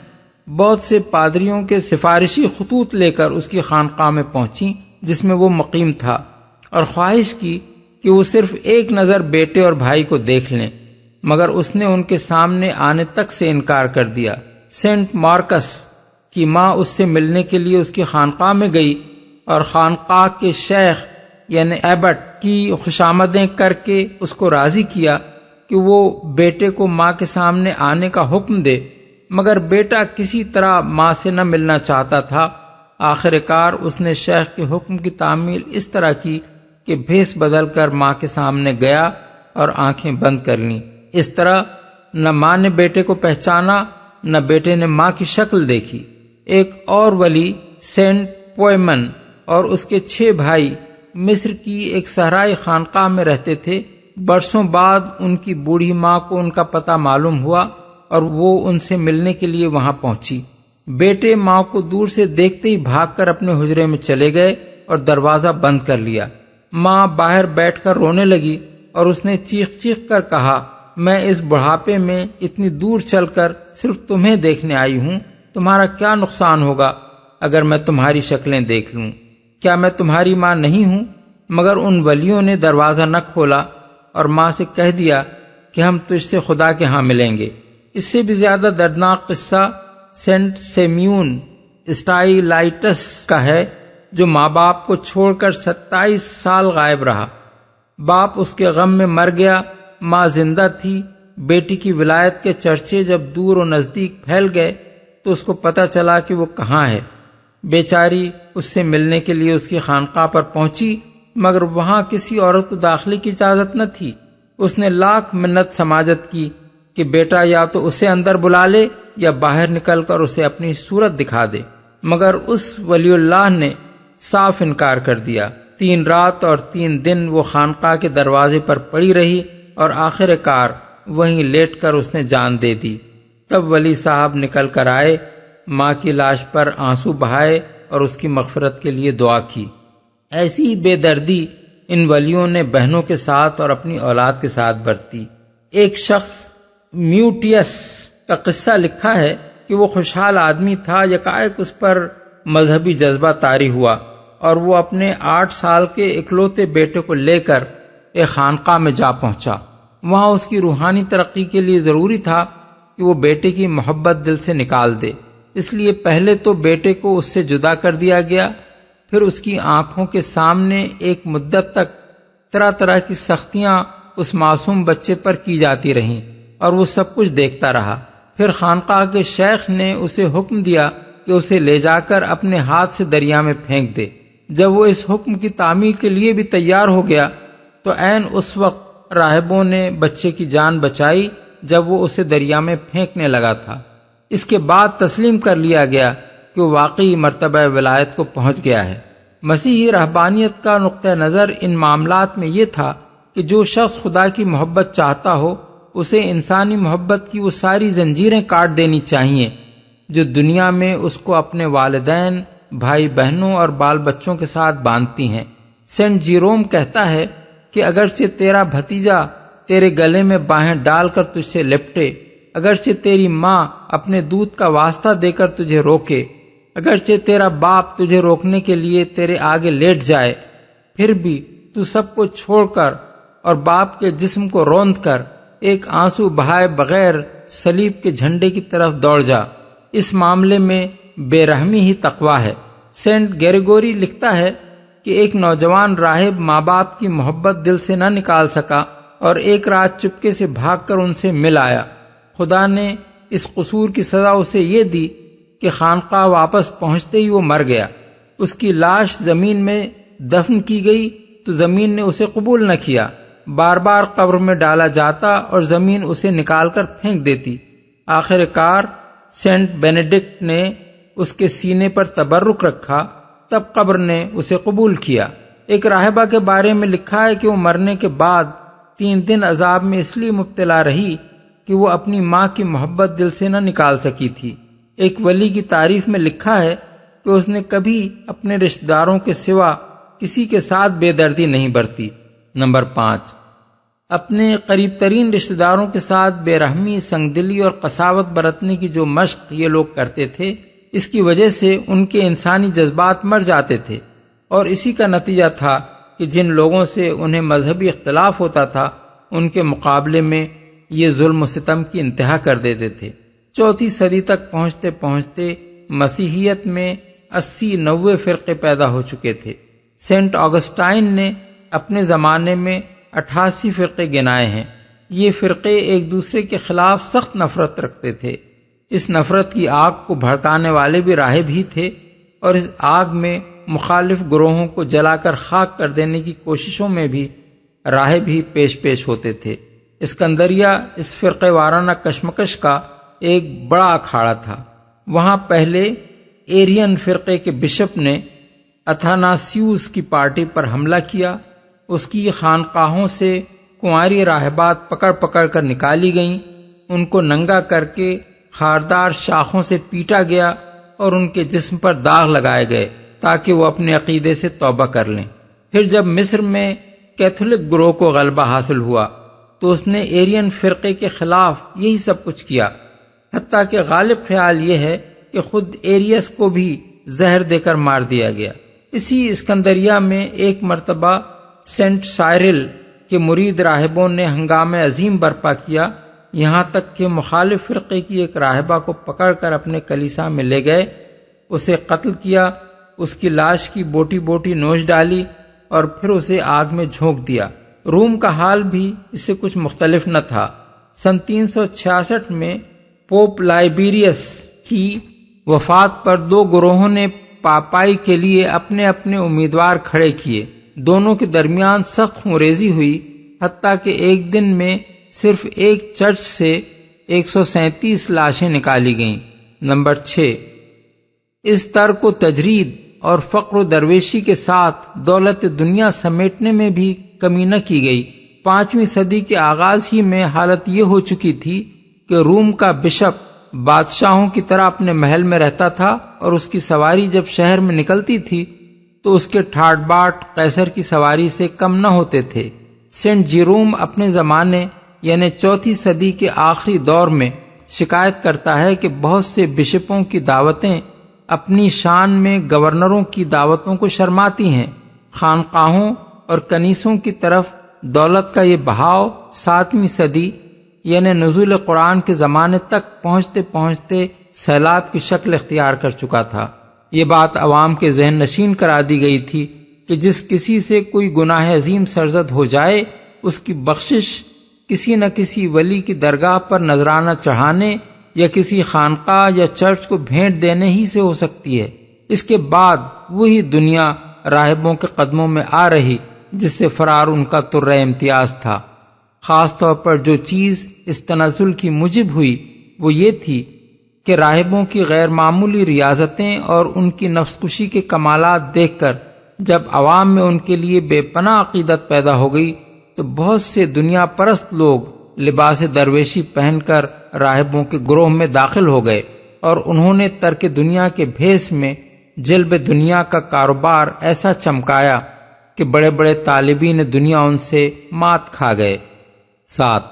بہت سے پادریوں کے سفارشی خطوط لے کر اس کی خانقاہ میں پہنچی جس میں وہ مقیم تھا، اور خواہش کی کہ وہ صرف ایک نظر بیٹے اور بھائی کو دیکھ لیں، مگر اس نے ان کے سامنے آنے تک سے انکار کر دیا۔ سینٹ مارکس کی ماں اس سے ملنے کے لیے اس کی خانقاہ میں گئی اور خانقاہ کے شیخ یعنی ایبٹ کی خوشامدیں کر کے اس کو راضی کیا کہ وہ بیٹے کو ماں کے سامنے آنے کا حکم دے، مگر بیٹا کسی طرح ماں سے نہ ملنا چاہتا تھا۔ آخر کار اس نے شیخ کے حکم کی تعمیل اس طرح کی کہ بھیس بدل کر ماں کے سامنے گیا اور آنکھیں بند کر لیں۔ اس طرح نہ ماں نے بیٹے کو پہچانا نہ بیٹے نے ماں کی شکل دیکھی۔ ایک اور ولی سینٹ پوئمن اور اس کے 6 بھائی مصر کی ایک صحرائی خانقاہ میں رہتے تھے۔ برسوں بعد ان کی بوڑھی ماں کو ان کا پتہ معلوم ہوا اور وہ ان سے ملنے کے لیے وہاں پہنچی۔ بیٹے ماں کو دور سے دیکھتے ہی بھاگ کر اپنے حجرے میں چلے گئے اور دروازہ بند کر لیا۔ ماں باہر بیٹھ کر رونے لگی اور اس نے چیخ چیخ کر کہا، میں اس بڑھاپے میں اتنی دور چل کر صرف تمہیں دیکھنے آئی ہوں، تمہارا کیا نقصان ہوگا اگر میں تمہاری شکلیں دیکھ لوں؟ کیا میں تمہاری ماں نہیں ہوں؟ مگر ان ولیوں نے دروازہ نہ کھولا اور ماں سے کہہ دیا کہ ہم تجھ سے خدا کے ہاں ملیں گے۔ اس سے بھی زیادہ دردناک قصہ سینٹ سیمیون اسٹائلائٹس کا ہے جو ماں باپ کو چھوڑ کر 27 سال غائب رہا۔ باپ اس کے غم میں مر گیا، ماں زندہ تھی۔ بیٹی کی ولایت کے چرچے جب دور و نزدیک پھیل گئے تو اس کو پتہ چلا کہ وہ کہاں ہے۔ بیچاری اس سے ملنے کے لیے اس کی خانقاہ پر پہنچی، مگر وہاں کسی عورت کو داخلے کی اجازت نہ تھی۔ اس نے لاکھ منت سماجت کی کہ بیٹا یا تو اسے اندر بلا لے یا باہر نکل کر اسے اپنی صورت دکھا دے، مگر اس ولی اللہ نے صاف انکار کر دیا۔ 3 رات اور 3 دن وہ خانقاہ کے دروازے پر پڑی رہی اور آخر کار وہیں لیٹ کر اس نے جان دے دی۔ تب ولی صاحب نکل کر آئے، ماں کی لاش پر آنسو بہائے اور اس کی مغفرت کے لیے دعا کی۔ ایسی بے دردی ان ولیوں نے بہنوں کے ساتھ اور اپنی اولاد کے ساتھ برتی۔ ایک شخص میوٹیس کا قصہ لکھا ہے کہ وہ خوشحال آدمی تھا، یکایک اس پر مذہبی جذبہ طاری ہوا اور وہ اپنے 8 سال کے اکلوتے بیٹے کو لے کر ایک خانقاہ میں جا پہنچا۔ وہاں اس کی روحانی ترقی کے لیے ضروری تھا کہ وہ بیٹے کی محبت دل سے نکال دے، اس لیے پہلے تو بیٹے کو اس سے جدا کر دیا گیا، پھر اس کی آنکھوں کے سامنے ایک مدت تک طرح طرح کی سختیاں اس معصوم بچے پر کی جاتی رہیں اور وہ سب کچھ دیکھتا رہا۔ پھر خانقاہ کے شیخ نے اسے حکم دیا کہ اسے لے جا کر اپنے ہاتھ سے دریا میں پھینک دے۔ جب وہ اس حکم کی تعمیل کے لیے بھی تیار ہو گیا تو عین اس وقت راہبوں نے بچے کی جان بچائی جب وہ اسے دریا میں پھینکنے لگا تھا۔ اس کے بعد تسلیم کر لیا گیا کہ وہ واقعی مرتبہ ولایت کو پہنچ گیا ہے۔ مسیحی رہبانیت کا نقطہ نظر ان معاملات میں یہ تھا کہ جو شخص خدا کی محبت چاہتا ہو اسے انسانی محبت کی وہ ساری زنجیریں کاٹ دینی چاہیے جو دنیا میں اس کو اپنے والدین، بھائی بہنوں اور بال بچوں کے ساتھ باندھتی ہیں۔ سینٹ جیروم کہتا ہے کہ اگرچہ تیرا بھتیجا تیرے گلے میں باہیں ڈال کر تجھ سے لپٹے، اگرچہ تیری ماں اپنے دودھ کا واسطہ دے کر تجھے روکے، اگرچہ تیرا باپ تجھے روکنے کے لیے تیرے آگے لیٹ جائے، پھر بھی تو سب کو چھوڑ کر اور باپ کے جسم کو روند کر ایک آنسو بہائے بغیر صلیب کے جھنڈے کی طرف دوڑ جا۔ اس معاملے میں بے رحمی ہی تقویٰ ہے۔ سینٹ گریگوری لکھتا ہے کہ ایک نوجوان راہب ماں باپ کی محبت دل سے نہ نکال سکا اور ایک رات چپکے سے بھاگ کر ان سے مل آیا۔ خدا نے اس قصور کی سزا اسے یہ دی کہ خانقاہ واپس پہنچتے ہی وہ مر گیا۔ اس کی لاش زمین میں دفن کی گئی تو زمین نے اسے قبول نہ کیا، بار بار قبر میں ڈالا جاتا اور زمین اسے نکال کر پھینک دیتی۔ آخر کار سینٹ بینیڈکٹ نے اس کے سینے پر تبرک رکھا، تب قبر نے اسے قبول کیا۔ ایک راہبہ کے بارے میں لکھا ہے کہ وہ مرنے کے بعد 3 دن عذاب میں اس لیے مبتلا رہی کہ وہ اپنی ماں کی محبت دل سے نہ نکال سکی تھی۔ ایک ولی کی تعریف میں لکھا ہے کہ اس نے کبھی اپنے رشتہ داروں کے سوا کسی کے ساتھ بے دردی نہیں برتی۔ نمبر 5، اپنے قریب ترین رشتہ داروں کے ساتھ بے رحمی، سنگدلی اور قساوت برتنے کی جو مشق یہ لوگ کرتے تھے، اس کی وجہ سے ان کے انسانی جذبات مر جاتے تھے، اور اسی کا نتیجہ تھا کہ جن لوگوں سے انہیں مذہبی اختلاف ہوتا تھا ان کے مقابلے میں یہ ظلم و ستم کی انتہا کر دیتے تھے۔ 4 صدی تک پہنچتے پہنچتے مسیحیت میں 80-90 فرقے پیدا ہو چکے تھے۔ سینٹ آگسٹائن نے اپنے زمانے میں 88 فرقے گنائے ہیں۔ یہ فرقے ایک دوسرے کے خلاف سخت نفرت رکھتے تھے۔ اس نفرت کی آگ کو بھڑکانے والے بھی راہب ہی تھے، اور اس آگ میں مخالف گروہوں کو جلا کر خاک کر دینے کی کوششوں میں بھی راہب ہی پیش ہوتے تھے۔ اسکندریہ اس فرقے وارانہ کشمکش کا ایک بڑا اکھاڑا تھا۔ وہاں پہلے ایرین فرقے کے بشپ نے اتھاناسیوس کی پارٹی پر حملہ کیا۔ اس کی خانقاہوں سے کنواری راہبات پکڑ پکڑ کر نکالی گئیں، ان کو ننگا کر کے خاردار شاخوں سے پیٹا گیا اور ان کے جسم پر داغ لگائے گئے تاکہ وہ اپنے عقیدے سے توبہ کر لیں۔ پھر جب مصر میں کیتھولک گروہ کو غلبہ حاصل ہوا تو اس نے ایرین فرقے کے خلاف یہی سب کچھ کیا، حتیٰ کہ غالب خیال یہ ہے کہ خود ایریس کو بھی زہر دے کر مار دیا گیا۔ اسی اسکندریہ میں ایک مرتبہ سینٹ سائرل کے مرید راہبوں نے ہنگامہ عظیم برپا کیا، یہاں تک کہ مخالف فرقے کی ایک راہبہ کو پکڑ کر اپنے کلیسا میں لے گئے، اسے قتل کیا، اس کی لاش کی بوٹی بوٹی نوچ ڈالی اور پھر اسے آگ میں جھونک دیا۔ روم کا حال بھی اس سے کچھ مختلف نہ تھا۔ سن 366 میں پوپ لائبیریس کی وفات پر 2 گروہوں نے پاپائی کے لیے اپنے اپنے امیدوار کھڑے کیے۔ دونوں کے درمیان سخت خونریزی ہوئی، حتیٰ کہ ایک دن میں صرف ایک چرچ سے 137 لاشیں نکالی گئیں۔ نمبر 6، اس ترک و تجرید اور فقر و درویشی کے ساتھ دولت دنیا سمیٹنے میں بھی کمی نہ کی گئی۔ 5ویں صدی کے آغاز ہی میں حالت یہ ہو چکی تھی کہ روم کا بشپ بادشاہوں کی طرح اپنے محل میں رہتا تھا، اور اس کی سواری جب شہر میں نکلتی تھی تو اس کے ٹھاٹ باٹ قیصر کی سواری سے کم نہ ہوتے تھے۔ سینٹ جیروم اپنے زمانے یعنی 4 صدی کے آخری دور میں شکایت کرتا ہے کہ بہت سے بشپوں کی دعوتیں اپنی شان میں گورنروں کی دعوتوں کو شرماتی ہیں۔ خانقاہوں اور کنیسوں کی طرف دولت کا یہ بہاؤ 7ویں صدی یعنی نزول قرآن کے زمانے تک پہنچتے پہنچتے سیلاب کی شکل اختیار کر چکا تھا۔ یہ بات عوام کے ذہن نشین کرا دی گئی تھی کہ جس کسی سے کوئی گناہ عظیم سرزد ہو جائے، اس کی بخشش کسی نہ کسی ولی کی درگاہ پر نذرانہ چڑھانے یا کسی خانقاہ یا چرچ کو بھیٹ دینے ہی سے ہو سکتی ہے۔ اس کے بعد وہی دنیا راہبوں کے قدموں میں آ رہی جس سے فرار ان کا ترہ امتیاز تھا۔ خاص طور پر جو چیز اس تنزل کی موجب ہوئی وہ یہ تھی کہ راہبوں کی غیر معمولی ریاضتیں اور ان کی نفس کشی کے کمالات دیکھ کر جب عوام میں ان کے لیے بے پناہ عقیدت پیدا ہو گئی تو بہت سے دنیا پرست لوگ لباس درویشی پہن کر راہبوں کے گروہ میں داخل ہو گئے اور انہوں نے ترک دنیا کے بھیس میں جلب دنیا کا کاروبار ایسا چمکایا کہ بڑے بڑے طالبین دنیا ان سے مات کھا گئے۔ 7.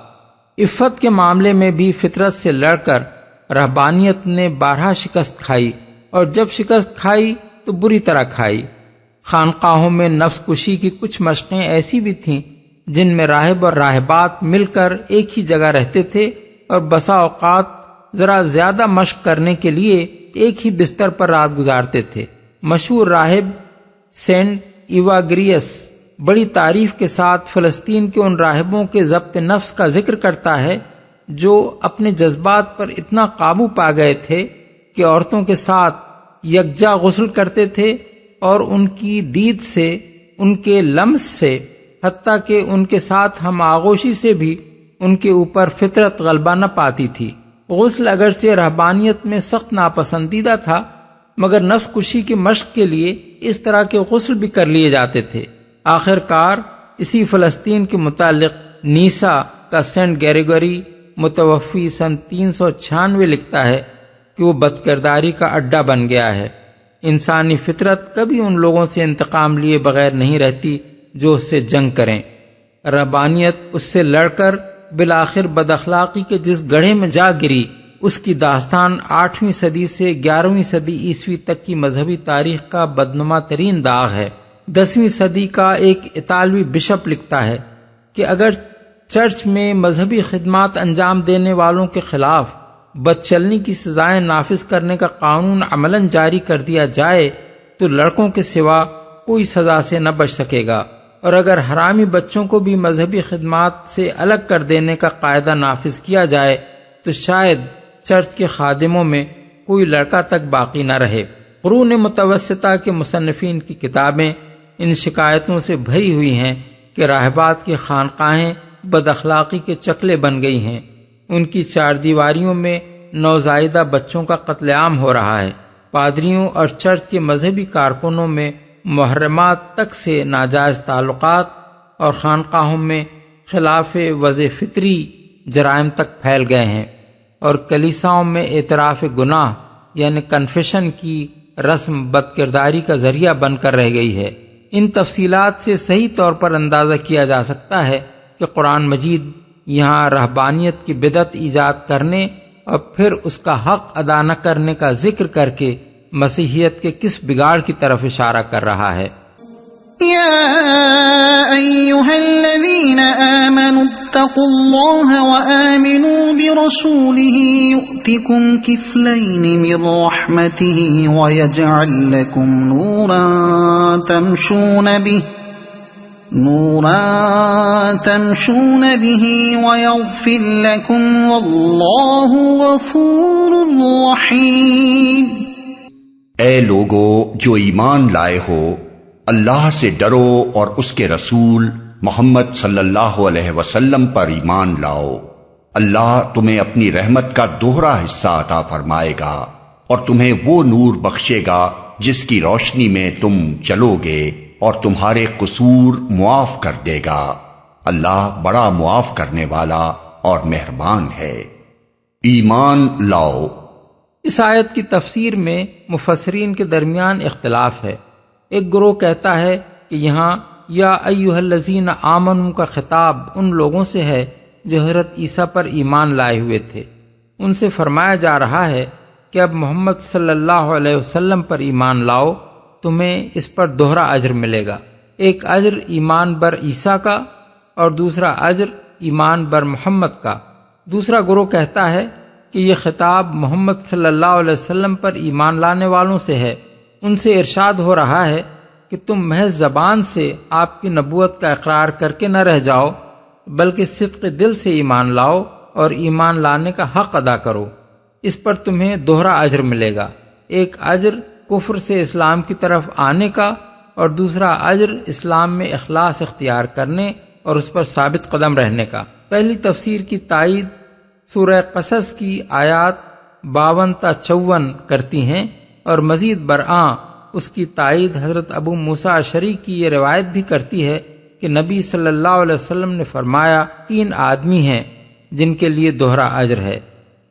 عفت کے معاملے میں بھی فطرت سے لڑ کر رہبانیت نے بارہا شکست کھائی، اور جب شکست کھائی تو بری طرح کھائی۔ خانقاہوں میں نفس کشی کی کچھ مشقیں ایسی بھی تھیں جن میں راہب اور راہبات مل کر ایک ہی جگہ رہتے تھے اور بسا اوقات ذرا زیادہ مشق کرنے کے لیے ایک ہی بستر پر رات گزارتے تھے۔ مشہور راہب سینٹ ایواگریس بڑی تعریف کے ساتھ فلسطین کے ان راہبوں کے ضبط نفس کا ذکر کرتا ہے جو اپنے جذبات پر اتنا قابو پا گئے تھے کہ عورتوں کے ساتھ یکجا غسل کرتے تھے اور ان کی دید سے، ان کے لمس سے، حتیٰ کہ ان کے ساتھ ہم آغوشی سے بھی ان کے اوپر فطرت غلبہ نہ پاتی تھی۔ غسل اگرچہ رہبانیت میں سخت ناپسندیدہ تھا، مگر نفس کشی کی مشق کے لیے اس طرح کے غسل بھی کر لیے جاتے تھے۔ آخر کار اسی فلسطین کے متعلق نیسا کا سینٹ گریگوری متوفی سن 396 لکھتا ہے کہ وہ بدکرداری کا اڈا بن گیا ہے۔ انسانی فطرت کبھی ان لوگوں سے انتقام لیے بغیر نہیں رہتی جو اس سے جنگ کریں۔ رہبانیت اس سے لڑ کر بالآخر بد اخلاقی کے جس گڑھے میں جا گری، اس کی داستان 8ویں صدی سے 11ویں صدی عیسوی تک کی مذہبی تاریخ کا بدنما ترین داغ ہے۔ 10ویں صدی کا ایک اطالوی بشپ لکھتا ہے کہ اگر چرچ میں مذہبی خدمات انجام دینے والوں کے خلاف بد چلنی کی سزائیں نافذ کرنے کا قانون عملاً جاری کر دیا جائے تو لڑکوں کے سوا کوئی سزا سے نہ بچ سکے گا، اور اگر حرامی بچوں کو بھی مذہبی خدمات سے الگ کر دینے کا قاعدہ نافذ کیا جائے تو شاید چرچ کے خادموں میں کوئی لڑکا تک باقی نہ رہے۔ قرون متوسطہ کے مصنفین کی کتابیں ان شکایتوں سے بھری ہوئی ہیں کہ راہبات کی خانقاہیں بد اخلاقی کے چکلے بن گئی ہیں، ان کی چار دیواریوں میں نوزائیدہ بچوں کا قتل عام ہو رہا ہے، پادریوں اور چرچ کے مذہبی کارکنوں میں محرمات تک سے ناجائز تعلقات، اور خانقاہوں میں خلاف وضع فطری جرائم تک پھیل گئے ہیں، اور کلیساؤں میں اعتراف گناہ یعنی کنفیشن کی رسم بدکرداری کا ذریعہ بن کر رہ گئی ہے۔ ان تفصیلات سے صحیح طور پر اندازہ کیا جا سکتا ہے کہ قرآن مجید یہاں رہبانیت کی بدعت ایجاد کرنے اور پھر اس کا حق ادا نہ کرنے کا ذکر کر کے مسیحیت کے کس بگاڑ کی طرف اشارہ کر رہا ہے۔ يا أيها الذين آمنوا اتقوا الله وآمنوا برسوله يؤتكم كفلين من رحمته ويجعل لكم نورا تمشون به ويغفر لكم والله غفور رحيم۔ اے لوگو جو ایمان لائے ہو، اللہ سے ڈرو اور اس کے رسول محمد صلی اللہ علیہ وسلم پر ایمان لاؤ۔ اللہ تمہیں اپنی رحمت کا دوہرا حصہ عطا فرمائے گا اور تمہیں وہ نور بخشے گا جس کی روشنی میں تم چلو گے، اور تمہارے قصور معاف کر دے گا۔ اللہ بڑا معاف کرنے والا اور مہربان ہے۔ ایمان لاؤ۔ اس آیت کی تفسیر میں مفسرین کے درمیان اختلاف ہے۔ ایک گروہ کہتا ہے کہ یہاں یا ایھا الذین آمنوا کا خطاب ان لوگوں سے ہے جو حضرت عیسیٰ پر ایمان لائے ہوئے تھے۔ ان سے فرمایا جا رہا ہے کہ اب محمد صلی اللہ علیہ وسلم پر ایمان لاؤ، تمہیں اس پر دوہرا اجر ملے گا، ایک اجر ایمان بر عیسیٰ کا اور دوسرا اجر ایمان بر محمد کا۔ دوسرا گروہ کہتا ہے کہ یہ خطاب محمد صلی اللہ علیہ وسلم پر ایمان لانے والوں سے ہے، ان سے ارشاد ہو رہا ہے کہ تم محض زبان سے آپ کی نبوت کا اقرار کر کے نہ رہ جاؤ، بلکہ صدق دل سے ایمان لاؤ اور ایمان لانے کا حق ادا کرو۔ اس پر تمہیں دوہرا اجر ملے گا، ایک اجر کفر سے اسلام کی طرف آنے کا اور دوسرا اجر اسلام میں اخلاص اختیار کرنے اور اس پر ثابت قدم رہنے کا۔ پہلی تفسیر کی تائید سورہ قصص کی آیات 52 تا 54 کرتی ہیں، اور مزید برآں اس کی تائید حضرت ابو موسیٰ اشعری کی یہ روایت بھی کرتی ہے کہ نبی صلی اللہ علیہ وسلم نے فرمایا 3 آدمی ہیں جن کے لیے دوہرا اجر ہے۔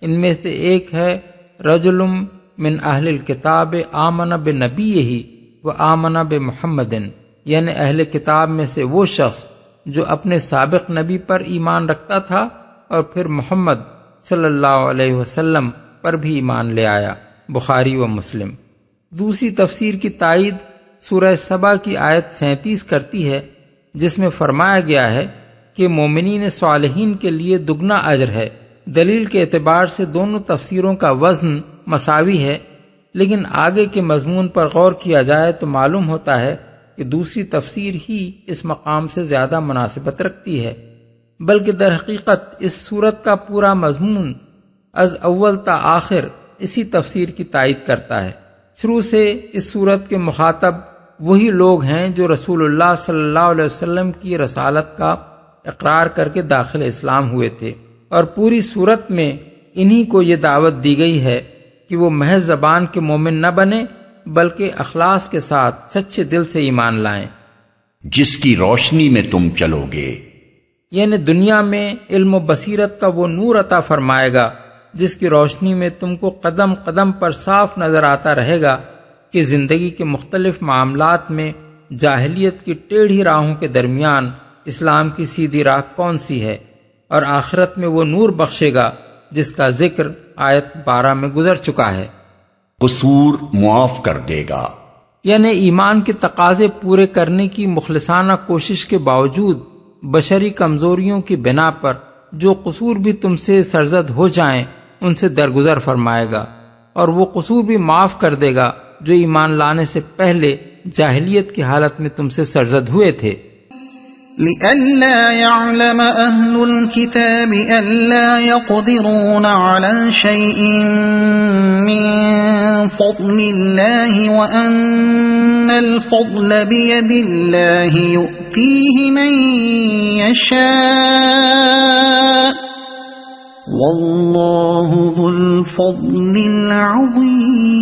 ان میں سے ایک ہے رجل من اہل الکتاب آمن بنبیہ و آمن بمحمد، یعنی اہل کتاب میں سے وہ شخص جو اپنے سابق نبی پر ایمان رکھتا تھا اور پھر محمد صلی اللہ علیہ وسلم پر بھی ایمان لے آیا، بخاری و مسلم۔ دوسری تفسیر کی تائید سورہ سبا کی آیت 37 کرتی ہے، جس میں فرمایا گیا ہے کہ مومنین صالحین کے لیے دگنا اجر ہے۔ دلیل کے اعتبار سے دونوں تفسیروں کا وزن مساوی ہے، لیکن آگے کے مضمون پر غور کیا جائے تو معلوم ہوتا ہے کہ دوسری تفسیر ہی اس مقام سے زیادہ مناسبت رکھتی ہے، بلکہ در حقیقت اس صورت کا پورا مضمون از اول تا آخر اسی تفسیر کی تائید کرتا ہے۔ شروع سے اس صورت کے مخاطب وہی لوگ ہیں جو رسول اللہ صلی اللہ علیہ وسلم کی رسالت کا اقرار کر کے داخل اسلام ہوئے تھے، اور پوری صورت میں انہی کو یہ دعوت دی گئی ہے کہ وہ محض زبان کے مومن نہ بنے بلکہ اخلاص کے ساتھ سچے دل سے ایمان لائیں۔ جس کی روشنی میں تم چلو گے، یعنی دنیا میں علم و بصیرت کا وہ نور عطا فرمائے گا جس کی روشنی میں تم کو قدم قدم پر صاف نظر آتا رہے گا کہ زندگی کے مختلف معاملات میں جاہلیت کی ٹیڑھی راہوں کے درمیان اسلام کی سیدھی راہ کون سی ہے، اور آخرت میں وہ نور بخشے گا جس کا ذکر آیت 12 میں گزر چکا ہے۔ قصور معاف کر دے گا، یعنی ایمان کے تقاضے پورے کرنے کی مخلصانہ کوشش کے باوجود بشری کمزوریوں کی بنا پر جو قصور بھی تم سے سرزد ہو جائیں ان سے درگزر فرمائے گا، اور وہ قصور بھی معاف کر دے گا جو ایمان لانے سے پہلے جاہلیت کی حالت میں تم سے سرزد ہوئے تھے۔ لئلا يعلم أهل الكتاب ألا يقدرون على شيء من فضل الله وأن الفضل بيد الله يؤتيه من يشاء والله ذو الفضل العظيم۔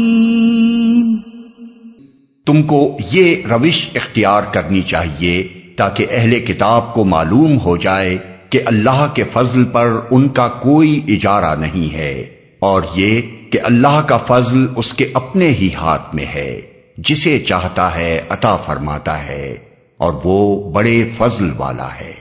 تم کو یہ روش اختیار کرنی چاہیے تاکہ اہل کتاب کو معلوم ہو جائے کہ اللہ کے فضل پر ان کا کوئی اجارہ نہیں ہے، اور یہ کہ اللہ کا فضل اس کے اپنے ہی ہاتھ میں ہے، جسے چاہتا ہے عطا فرماتا ہے، اور وہ بڑے فضل والا ہے۔